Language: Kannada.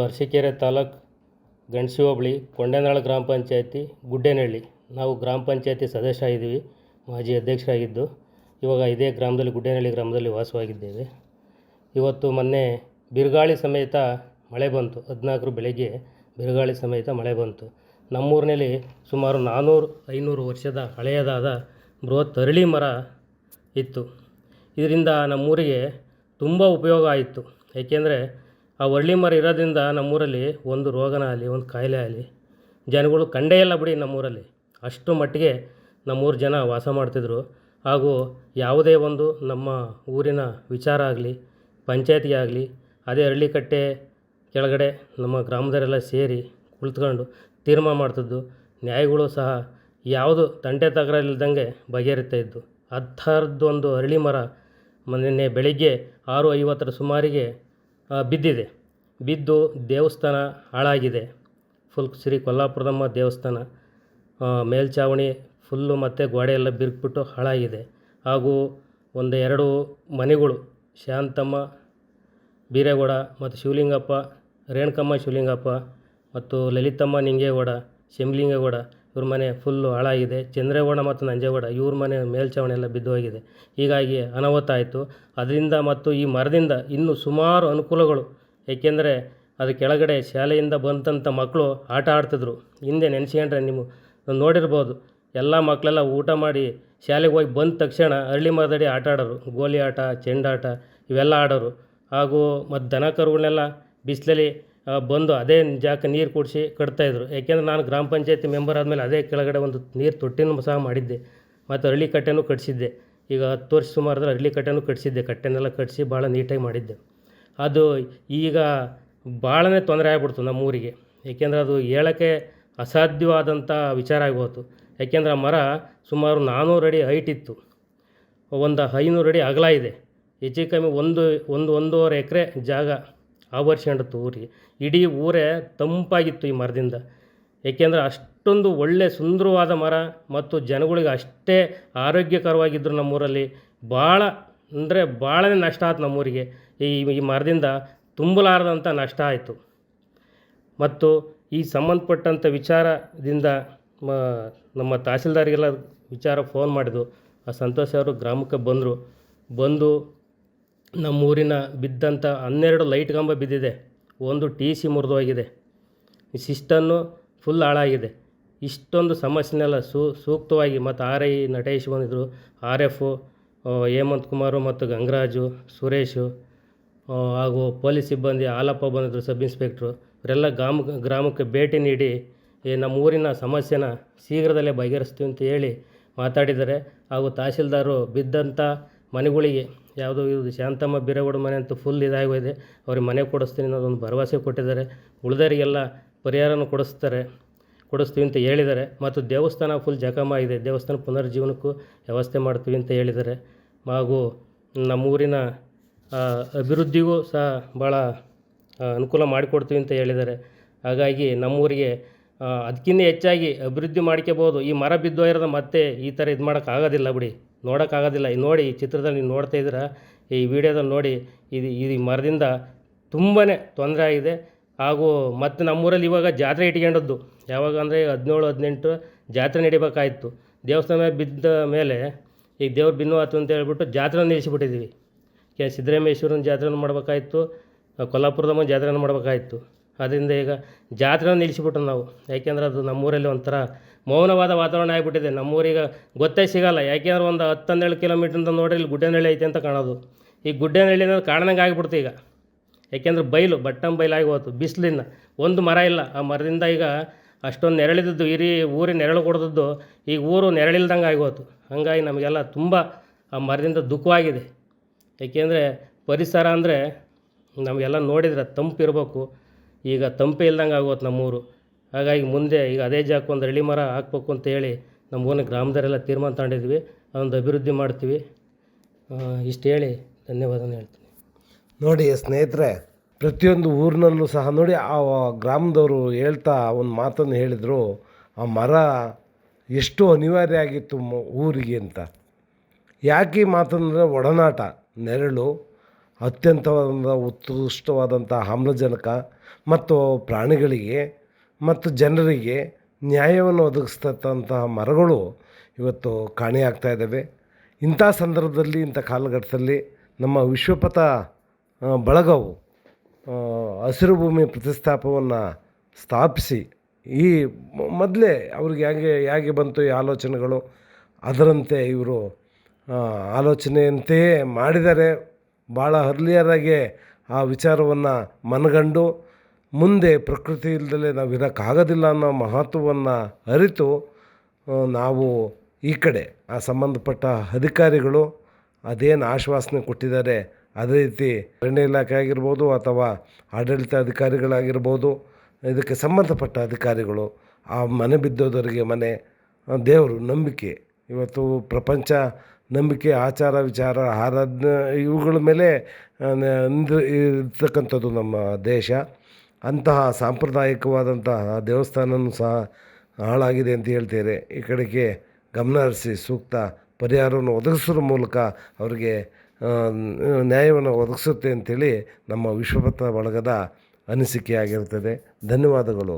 ಅರಸೀಕೆರೆ ತಾಲೂಕು ಗಣಸಿ ಹೋಬಳಿ ಕೊಂಡೇನಾಳ ಗ್ರಾಮ ಪಂಚಾಯತಿ ಗುಡ್ಡೇನಹಳ್ಳಿ. ನಾವು ಗ್ರಾಮ ಪಂಚಾಯತಿ ಸದಸ್ಯ ಇದ್ದೀವಿ, ಮಾಜಿ ಅಧ್ಯಕ್ಷರಾಗಿದ್ದು. ಇವಾಗ ಇದೇ ಗ್ರಾಮದಲ್ಲಿ ಗುಡ್ಡೇನಹಳ್ಳಿ ಗ್ರಾಮದಲ್ಲಿ ವಾಸವಾಗಿದ್ದೇವೆ. ಇವತ್ತು ಮೊನ್ನೆ ಬಿರುಗಾಳಿ ಸಮೇತ ಮಳೆ ಬಂತು. 14 ಬೆಳಗ್ಗೆ ಬಿರುಗಾಳಿ ಸಮೇತ ಮಳೆ ಬಂತು. ನಮ್ಮೂರಿನಲ್ಲಿ ಸುಮಾರು 400-500 ವರ್ಷದ ಹಳೆಯದಾದ ಬೃಹತ್ ಅರಳಿ ಮರ ಇತ್ತು. ಇದರಿಂದ ನಮ್ಮೂರಿಗೆ ತುಂಬ ಉಪಯೋಗ ಆಯಿತು. ಏಕೆಂದರೆ ಆ ಅರಳಿ ಮರ ಇರೋದ್ರಿಂದ ನಮ್ಮೂರಲ್ಲಿ ಒಂದು ರೋಗನ ಆಗಲಿ, ಒಂದು ಕಾಯಿಲೆ ಆಗಲಿ ಜನಗಳು ಕಂಡೇ ಇಲ್ಲ ಬಿಡಿ. ನಮ್ಮೂರಲ್ಲಿ ಅಷ್ಟು ಮಟ್ಟಿಗೆ ನಮ್ಮೂರು ಜನ ವಾಸ ಮಾಡ್ತಿದ್ರು. ಹಾಗೂ ಯಾವುದೇ ಒಂದು ನಮ್ಮ ಊರಿನ ವಿಚಾರ ಆಗಲಿ, ಪಂಚಾಯತಿಗೆ ಆಗಲಿ, ಅದೇ ಅರಳಿಕಟ್ಟೆ ಕೆಳಗಡೆ ನಮ್ಮ ಗ್ರಾಮದವರೆಲ್ಲ ಸೇರಿ ಕುಳಿತುಕೊಂಡು ತೀರ್ಮಾನ ಮಾಡ್ತಿದ್ದು. ನ್ಯಾಯಗಳು ಸಹ ಯಾವುದು ತಂಟೆ ತಕರಾರಿಲ್ದಂಗೆ ಬಗೆಹರಿತಾಯಿದ್ದು. ಅಂಥದ್ದೊಂದು ಅರಳಿ ಮರ ನಿನ್ನೆ ಬೆಳಿಗ್ಗೆ 6:50 ಸುಮಾರಿಗೆ ಬಿದ್ದಿದೆ. ಬಿದ್ದು ದೇವಸ್ಥಾನ ಹಾಳಾಗಿದೆ. ಫುಲ್ ಶ್ರೀ ಕೊಲ್ಲಾಪುರದಮ್ಮ ದೇವಸ್ಥಾನ ಮೇಲ್ಛಾವಣಿ ಫುಲ್ಲು ಮತ್ತು ಗೋಡೆ ಎಲ್ಲ ಬಿರುಕ್ಬಿಟ್ಟು ಹಾಳಾಗಿದೆ. ಹಾಗೂ 1-2 ಮನೆಗಳು ಶಾಂತಮ್ಮ ಬೀರೇಗೌಡ ಮತ್ತು ಶಿವಲಿಂಗಪ್ಪ, ರೇಣುಕಮ್ಮ ಶಿವಲಿಂಗಪ್ಪ ಮತ್ತು ಲಲಿತಮ್ಮ ನಿಂಗೇಗೌಡ, ಶಂಭುಲಿಂಗೇಗೌಡ ಇವ್ರ ಮನೆ ಫುಲ್ಲು ಹಾಳಾಗಿದೆ. ಚಂದ್ರೇಗೌಡ ಮತ್ತು ನಂಜೇಗೌಡ ಇವ್ರ ಮನೆ ಮೇಲ್ಛಾವಣಿ ಎಲ್ಲ ಬಿದ್ದು ಹೋಗಿದೆ. ಹೀಗಾಗಿ ಅನಾಹುತ ಆಯಿತು. ಅದರಿಂದ ಮತ್ತು ಈ ಮರದಿಂದ ಇನ್ನೂ ಸುಮಾರು ಅನುಕೂಲಗಳು. ಏಕೆಂದರೆ ಅದು ಕೆಳಗಡೆ ಶಾಲೆಯಿಂದ ಬಂದಂಥ ಮಕ್ಕಳು ಆಟ ಆಡ್ತಿದ್ರು. ಹಿಂದೆ ನೆನೆಸ್ಕೊಂಡ್ರೆ ನೀವು ನೋಡಿರ್ಬೋದು. ಎಲ್ಲ ಮಕ್ಕಳೆಲ್ಲ ಊಟ ಮಾಡಿ ಶಾಲೆಗೆ ಹೋಗಿ ಬಂದ ತಕ್ಷಣ ಅರಳಿ ಮರದಡಿ ಆಟ ಆಡೋರು. ಗೋಲಿ ಆಟ, ಚೆಂಡಾಟ ಇವೆಲ್ಲ ಆಡೋರು. ಹಾಗೂ ಮತ್ತು ದನ ಕರುಗಳನ್ನೆಲ್ಲ ಬಿಸಿಲಲ್ಲಿ ಬಂದು ಅದೇ ಜಾಗ ನೀರು ಕುಡಿಸಿ ಕಟ್ತಾಯಿದ್ರು. ಏಕೆಂದರೆ ನಾನು ಗ್ರಾಮ ಪಂಚಾಯತಿ ಮೆಂಬರ್ ಆದಮೇಲೆ ಅದೇ ಕೆಳಗಡೆ ಒಂದು ನೀರು ತೊಟ್ಟಿನೂ ಸಹ ಮಾಡಿದ್ದೆ. ಮತ್ತು ಅರಳಿ ಕಟ್ಟೆನೂ ಕಟ್ಟಿಸಿದ್ದೆ. ಈಗ 10 ವರ್ಷ ಸುಮಾರು ಅರಳಿ ಕಟ್ಟೆನೂ ಕಟ್ಟಿಸಿದ್ದೆ. ಕಟ್ಟೆನೆಲ್ಲ ಕಟ್ಟಿಸಿ ಭಾಳ ನೀಟಾಗಿ ಮಾಡಿದ್ದೆ. ಅದು ಈಗ ಭಾಳನೇ ತೊಂದರೆ ಆಗ್ಬಿಡ್ತು ನಮ್ಮೂರಿಗೆ. ಏಕೆಂದರೆ ಅದು ಹೇಳೋಕ್ಕೆ ಅಸಾಧ್ಯವಾದಂಥ ವಿಚಾರ ಆಗೋಯ್ತು. ಏಕೆಂದರೆ ಆ ಮರ ಸುಮಾರು 400 ಅಡಿ ಹೈಟ್ ಇತ್ತು, ಒಂದು 500 ಅಡಿ ಅಗಲ ಇದೆ. ಹೆಚ್ಚು ಕಮ್ಮಿ ಒಂದೂವರೆ ಎಕರೆ ಜಾಗ ಆವರಿಸ್ಕೊಂಡಿತ್ತು ಊರಿಗೆ. ಇಡೀ ಊರೇ ತಂಪಾಗಿತ್ತು ಈ ಮರದಿಂದ. ಏಕೆಂದರೆ ಅಷ್ಟೊಂದು ಒಳ್ಳೆ ಸುಂದರವಾದ ಮರ ಮತ್ತು ಜನಗಳಿಗೆ ಅಷ್ಟೇ ಆರೋಗ್ಯಕರವಾಗಿದ್ದರು. ನಮ್ಮೂರಲ್ಲಿ ಭಾಳ ಅಂದರೆ ಭಾಳನೇ ನಷ್ಟ ಆಯ್ತು ನಮ್ಮೂರಿಗೆ. ಈ ಮರದಿಂದ ತುಂಬಲಾರದಂಥ ನಷ್ಟ ಆಯಿತು. ಮತ್ತು ಈ ಸಂಬಂಧಪಟ್ಟಂಥ ವಿಚಾರದಿಂದ ನಮ್ಮ ತಹಸೀಲ್ದಾರಿಗೆಲ್ಲ ವಿಚಾರ ಫೋನ್ ಮಾಡಿದ್ದು. ಆ ಸಂತೋಷ್ ಅವರು ಗ್ರಾಮಕ್ಕೆ ಬಂದು ನಮ್ಮೂರಿನ ಬಿದ್ದಂಥ 12 ಲೈಟ್ ಕಂಬ ಬಿದ್ದಿದೆ, ಒಂದು TC ಮುರಿದೋಗಿದೆ, ಈ ಸಿಸ್ಟನ್ನು ಫುಲ್ ಹಾಳಾಗಿದೆ. ಇಷ್ಟೊಂದು ಸಮಸ್ಯೆನೆಲ್ಲ ಸೂಕ್ತವಾಗಿ ಮತ್ತು RI ನಟೇಶ್ ಬಂದಿದ್ದರು, RF ಹೇಮಂತ್ ಕುಮಾರು ಮತ್ತು ಗಂಗರಾಜು, ಸುರೇಶು ಹಾಗೂ ಪೊಲೀಸ್ ಸಿಬ್ಬಂದಿ ಹಾಲಪ್ಪ ಬಂದಿದ್ದರು, ಸಬ್ ಇನ್ಸ್ಪೆಕ್ಟ್ರು. ಇವರೆಲ್ಲ ಗ್ರಾಮಕ್ಕೆ ಭೇಟಿ ನೀಡಿ ನಮ್ಮ ಊರಿನ ಸಮಸ್ಯೆನ ಶೀಘ್ರದಲ್ಲೇ ಬಗೆಹರಿಸ್ತೀವಿ ಅಂತ ಹೇಳಿ ಮಾತಾಡಿದ್ದಾರೆ. ಹಾಗೂ ತಹಸೀಲ್ದಾರು ಬಿದ್ದಂಥ ಮನೆಗಳಿಗೆ ಯಾವುದೋ ಇದು ಶಾಂತಮ್ಮ ಬೀರೇಗೌಡ ಮನೆ ಅಂತೂ ಫುಲ್ ಇದಾಗೋಗಿದೆ, ಅವ್ರಿಗೆ ಮನೆ ಕೊಡಿಸ್ತೀನಿ ಅನ್ನೋದೊಂದು ಭರವಸೆ ಕೊಟ್ಟಿದ್ದಾರೆ. ಉಳಿದವರಿಗೆಲ್ಲ ಪರಿಹಾರನೂ ಕೊಡಿಸ್ತೀವಿ ಅಂತ ಹೇಳಿದ್ದಾರೆ. ಮತ್ತು ದೇವಸ್ಥಾನ ಫುಲ್ ಜಖಮ ಆಗಿದೆ, ದೇವಸ್ಥಾನ ಪುನರ್ಜೀವನಕ್ಕೂ ವ್ಯವಸ್ಥೆ ಮಾಡ್ತೀವಿ ಅಂತ ಹೇಳಿದ್ದಾರೆ. ಹಾಗೂ ನಮ್ಮೂರಿನ ಅಭಿವೃದ್ಧಿಗೂ ಸಹ ಭಾಳ ಅನುಕೂಲ ಮಾಡಿಕೊಡ್ತೀವಿ ಅಂತ ಹೇಳಿದ್ದಾರೆ. ಹಾಗಾಗಿ ನಮ್ಮೂರಿಗೆ ಅದಕ್ಕಿಂತ ಹೆಚ್ಚಾಗಿ ಅಭಿವೃದ್ಧಿ ಮಾಡ್ಕೋಬೋದು. ಈ ಮರ ಬಿದ್ದೋಗಿರೋದು ಮತ್ತೆ ಈ ಥರ ಇದು ಮಾಡೋಕ್ಕಾಗೋದಿಲ್ಲ ಬಿಡಿ, ನೋಡೋಕ್ಕಾಗೋದಿಲ್ಲ. ನೋಡಿ, ಈ ಚಿತ್ರದಲ್ಲಿ ನೀವು ನೋಡ್ತಾ ಇದ್ದೀರಾ, ಈ ವಿಡಿಯೋದಲ್ಲಿ ನೋಡಿ, ಇದು ಮರದಿಂದ ತುಂಬಾ ತೊಂದರೆ ಆಗಿದೆ. ಹಾಗೂ ಮತ್ತು ನಮ್ಮೂರಲ್ಲಿ ಇವಾಗ ಜಾತ್ರೆ ಇಟ್ಕೊಂಡದ್ದು ಯಾವಾಗ ಅಂದರೆ 17-18 ಜಾತ್ರೆ ನಡಿಬೇಕಾಯಿತು. ದೇವಸ್ಥಾನ ಬಿದ್ದ ಮೇಲೆ ಈಗ ದೇವ್ರು ಬಿನ್ನು ಆಯ್ತು ಅಂತ ಹೇಳ್ಬಿಟ್ಟು ಜಾತ್ರೆ ನಿಲ್ಲಿಸಿಬಿಟ್ಟಿದ್ದೀವಿ. ಸಿದ್ದರಾಮೇಶ್ವರನ ಜಾತ್ರೆನೂ ಮಾಡಬೇಕಾಯ್ತು, ಕೊಲ್ಲಾಪುರದಮ್ಮ ಜಾತ್ರೆನೂ ಮಾಡಬೇಕಾಯ್ತು. ಅದರಿಂದ ಈಗ ಜಾತ್ರೆ ನಿಲ್ಲಿಸಿಬಿಟ್ಟು ನಾವು. ಯಾಕೆಂದರೆ ಅದು ನಮ್ಮೂರಲ್ಲಿ ಒಂಥರ ಮೌನವಾದ ವಾತಾವರಣ ಆಗಿಬಿಟ್ಟಿದೆ. ನಮ್ಮೂರಿಗೆ ಗೊತ್ತೇ ಸಿಗೋಲ್ಲ. ಯಾಕೆಂದ್ರೆ ಒಂದು 10-12 ಕಿಲೋಮೀಟ್ರಿಂದ ನೋಡ್ರಿ ಇಲ್ಲಿ ಗುಡ್ಡೇನಹಳ್ಳಿ ಐತೆ ಅಂತ ಕಾಣೋದು. ಈ ಗುಡ್ಡೇನಹಳ್ಳಿ ಅನ್ನೋದು ಕಾಣಂಗೆ ಆಗಿಬಿಡ್ತು ಈಗ. ಯಾಕೆಂದ್ರೆ ಬಟ್ಟಂಬೈಲಾಗಿ ಹೋಯ್ತು. ಬಿಸಿಲಿನ ಒಂದು ಮರ ಇಲ್ಲ. ಆ ಮರದಿಂದ ಈಗ ಅಷ್ಟೊಂದು ನೆರಳಿದ್ದು ಊರಿನ ನೆರಳು ಕೊಡ್ದದ್ದು ಈಗ ಊರು ನೆರಳಿಲ್ದಂಗೆ ಆಗೋಯ್ತು. ಹಾಗಾಗಿ ನಮಗೆಲ್ಲ ತುಂಬ ಆ ಮರದಿಂದ ದುಃಖವಾಗಿದೆ. ಏಕೆಂದರೆ ಪರಿಸರ ಅಂದರೆ ನಮಗೆಲ್ಲ ನೋಡಿದರೆ ತಂಪಿರಬೇಕು, ಈಗ ತಂಪೇ ಇಲ್ದಂಗೆ ಆಗೋಯ್ತು ನಮ್ಮೂರು. ಹಾಗಾಗಿ ಮುಂದೆ ಈಗ ಅದೇ ಜಾಗಕ್ಕೆ ಒಂದು ಅರಳಿ ಮರ ಹಾಕ್ಬೇಕು ಅಂತ ಹೇಳಿ ನಮ್ಮ ಊರಿನ ಗ್ರಾಮದವರೆಲ್ಲ ತೀರ್ಮಾನ ತಗೊಂಡಿದ್ವಿ. ಅದೊಂದು ಅಭಿವೃದ್ಧಿ ಮಾಡ್ತೀವಿ. ಇಷ್ಟು ಹೇಳಿ ಧನ್ಯವಾದನ ಹೇಳ್ತೀನಿ. ನೋಡಿ ಸ್ನೇಹಿತರೆ, ಪ್ರತಿಯೊಂದು ಊರಿನಲ್ಲೂ ಸಹ ನೋಡಿ ಆ ಗ್ರಾಮದವರು ಹೇಳ್ತಾ ಒಂದು ಮಾತನ್ನು ಹೇಳಿದರು, ಆ ಮರ ಎಷ್ಟು ಅನಿವಾರ್ಯ ಆಗಿತ್ತು ಊರಿಗೆ ಅಂತ. ಯಾಕೆ ಈ ಮಾತಂದರೆ ಒಡನಾಟ, ನೆರಳು ಅತ್ಯಂತವಾದ ಉತ್ಕೃಷ್ಟವಾದಂಥ ಆಮ್ಲಜನಕ ಮತ್ತು ಪ್ರಾಣಿಗಳಿಗೆ ಮತ್ತು ಜನರಿಗೆ ನ್ಯಾಯವನ್ನು ಒದಗಿಸ್ತಕ್ಕಂತಹ ಮರಗಳು ಇವತ್ತು ಕಾಣೆಯಾಗ್ತಾ ಇದ್ದಾವೆ. ಇಂಥ ಸಂದರ್ಭದಲ್ಲಿ, ಇಂಥ ಕಾಲಘಟ್ಟದಲ್ಲಿ ನಮ್ಮ ವಿಶ್ವಪಥ ಬಳಗವು ಹಸಿರು ಭೂಮಿ ಪ್ರತಿಷ್ಠಾಪವನ್ನು ಸ್ಥಾಪಿಸಿ, ಈ ಮೊದಲೇ ಅವ್ರಿಗೆ ಹೇಗೆ ಬಂತು ಈ ಆಲೋಚನೆಗಳು, ಅದರಂತೆ ಇವರು ಆಲೋಚನೆಯಂತೆಯೇ ಮಾಡಿದ್ದಾರೆ. ಭಾಳ ಅರ್ಲಿಯರಾಗೆ ಆ ವಿಚಾರವನ್ನು ಮನಗಂಡು ಮುಂದೆ ಪ್ರಕೃತಿ ಇಲ್ಲದಲೇ ನಾವು ಇರೋಕ್ಕಾಗೋದಿಲ್ಲ ಅನ್ನೋ ಮಹತ್ವವನ್ನು ಅರಿತು ನಾವು ಈ ಕಡೆ ಆ ಸಂಬಂಧಪಟ್ಟ ಅಧಿಕಾರಿಗಳು ಅದೇನು ಆಶ್ವಾಸನೆ ಕೊಟ್ಟಿದ್ದಾರೆ ಅದೇ ರೀತಿ ಅರಣ್ಯ ಇಲಾಖೆ ಆಗಿರ್ಬೋದು ಅಥವಾ ಆಡಳಿತ ಅಧಿಕಾರಿಗಳಾಗಿರ್ಬೋದು, ಇದಕ್ಕೆ ಸಂಬಂಧಪಟ್ಟ ಅಧಿಕಾರಿಗಳು ಆ ಮನೆ ಬಿದ್ದೋದವರಿಗೆ ಮನೆ, ದೇವರು, ನಂಬಿಕೆ, ಇವತ್ತು ಪ್ರಪಂಚ ನಂಬಿಕೆ, ಆಚಾರ ವಿಚಾರ, ಆರಾಧನೆ ಇವುಗಳ ಮೇಲೆ ಇರ್ತಕ್ಕಂಥದ್ದು ನಮ್ಮ ದೇಶ. ಅಂತಹ ಸಾಂಪ್ರದಾಯಿಕವಾದಂತಹ ದೇವಸ್ಥಾನವೂ ಸಹ ಹಾಳಾಗಿದೆ ಅಂತ ಹೇಳ್ತಾರೆ. ಈ ಕಡೆಗೆ ಗಮನ ಹರಿಸಿ ಸೂಕ್ತ ಪರಿಹಾರವನ್ನು ಒದಗಿಸೋದ್ರ ಮೂಲಕ ಅವರಿಗೆ ನ್ಯಾಯವನ್ನು ಒದಗಿಸುತ್ತೆ ಅಂಥೇಳಿ ನಮ್ಮ ವಿಶ್ವಪಥ ಬಳಗದ ಅನಿಸಿಕೆಯಾಗಿರ್ತದೆ. ಧನ್ಯವಾದಗಳು.